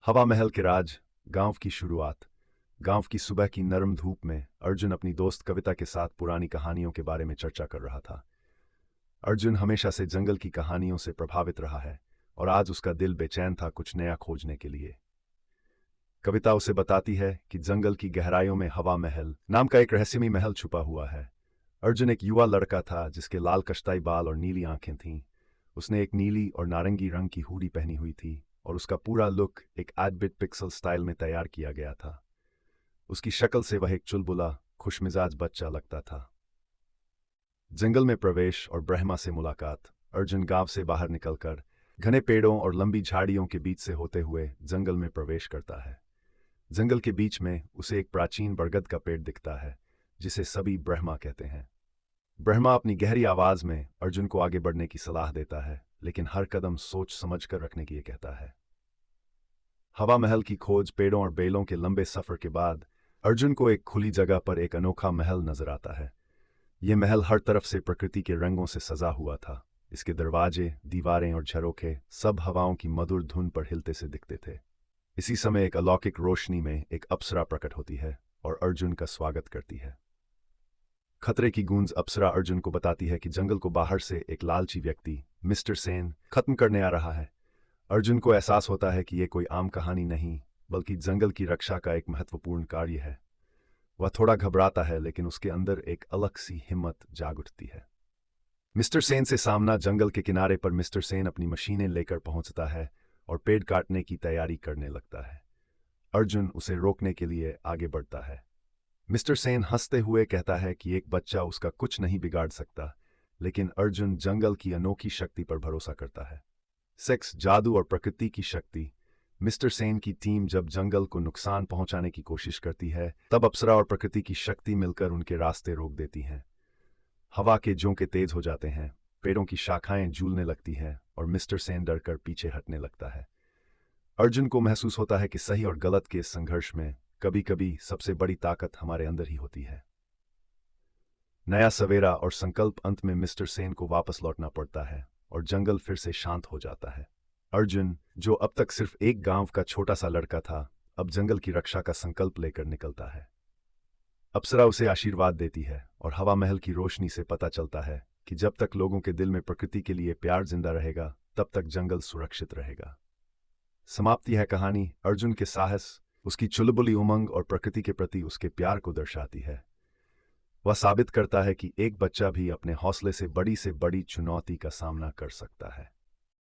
हवा महल के राज, गांव की शुरुआत। गांव की सुबह की नरम धूप में अर्जुन अपनी दोस्त कविता के साथ पुरानी कहानियों के बारे में चर्चा कर रहा था। अर्जुन हमेशा से जंगल की कहानियों से प्रभावित रहा है और आज उसका दिल बेचैन था कुछ नया खोजने के लिए। कविता उसे बताती है कि जंगल की गहराइयों में हवा महल नाम का एक रहस्यमय महल छुपा हुआ है। अर्जुन एक युवा लड़का था जिसके लाल कश्ताई बाल और नीली आंखें थीं। उसने एक नीली और नारंगी रंग की हुडी पहनी हुई थी और उसका पूरा लुक एक 8-बिट पिक्सल स्टाइल में तैयार किया गया था। उसकी शक्ल से वह एक चुलबुला, खुशमिजाज बच्चा लगता था। जंगल में प्रवेश और ब्रह्मा से मुलाकात। अर्जुन गांव से बाहर निकलकर घने पेड़ों और लंबी झाड़ियों के बीच से होते हुए जंगल में प्रवेश करता है। जंगल के बीच में उसे एक प्राचीन बरगद का पेड़ दिखता है जिसे सभी ब्रह्मा कहते हैं। ब्रह्मा अपनी गहरी आवाज में अर्जुन को आगे बढ़ने की सलाह देता है, लेकिन हर कदम सोच समझ कर रखने की कहता है। हवा महल की खोज। पेड़ों और बेलों के लंबे सफर के बाद अर्जुन को एक खुली जगह पर एक अनोखा महल नजर आता है। यह महल हर तरफ से प्रकृति के रंगों से सजा हुआ था। इसके दरवाजे, दीवारें और झरोखे सब हवाओं की मधुर धुन पर हिलते से दिखते थे। इसी समय एक अलौकिक रोशनी में एक अप्सरा प्रकट होती है और अर्जुन का स्वागत करती है। खतरे की गूंज। अप्सरा अर्जुन को बताती है कि जंगल को बाहर से एक लालची व्यक्ति, मिस्टर सेन, खत्म करने आ रहा है। अर्जुन को एहसास होता है कि यह कोई आम कहानी नहीं, बल्कि जंगल की रक्षा का एक महत्वपूर्ण कार्य है। वह थोड़ा घबराता है, लेकिन उसके अंदर एक अलग सी हिम्मत जाग उठती है। मिस्टर सेन से सामना। जंगल के किनारे पर मिस्टर सेन अपनी मशीनें लेकर पहुंचता है और पेड़ काटने की तैयारी करने लगता है। अर्जुन उसे रोकने के लिए आगे बढ़ता है। मिस्टर सेन हंसते हुए कहता है कि एक बच्चा उसका कुछ नहीं बिगाड़ सकता, लेकिन अर्जुन जंगल की अनोखी शक्ति पर भरोसा करता है। सेक्स, जादू और प्रकृति की शक्ति। मिस्टर सेन की टीम जब जंगल को नुकसान पहुंचाने की कोशिश करती है, तब अप्सरा और प्रकृति की शक्ति मिलकर उनके रास्ते रोक देती हैं। हवा के झोंके तेज हो जाते हैं, पेड़ों की शाखाएं झूलने लगती हैं और मिस्टर सेन डरकर पीछे हटने लगता है। अर्जुन को महसूस होता है कि सही और गलत के इस संघर्ष में कभी कभी सबसे बड़ी ताकत हमारे अंदर ही होती है। नया सवेरा और संकल्प। अंत में मिस्टर सेन को वापस लौटना पड़ता है और जंगल फिर से शांत हो जाता है। अर्जुन, जो अब तक सिर्फ एक गांव का छोटा सा लड़का था, अब जंगल की रक्षा का संकल्प लेकर निकलता है। अप्सरा उसे आशीर्वाद देती है और हवा महल की रोशनी से पता चलता है कि जब तक लोगों के दिल में प्रकृति के लिए प्यार जिंदा रहेगा, तब तक जंगल सुरक्षित रहेगा। समाप्ति है कहानी अर्जुन के साहस, उसकी चुलबुली उमंग और प्रकृति के प्रति उसके प्यार को दर्शाती है। वह साबित करता है कि एक बच्चा भी अपने हौसले से बड़ी चुनौती का सामना कर सकता है।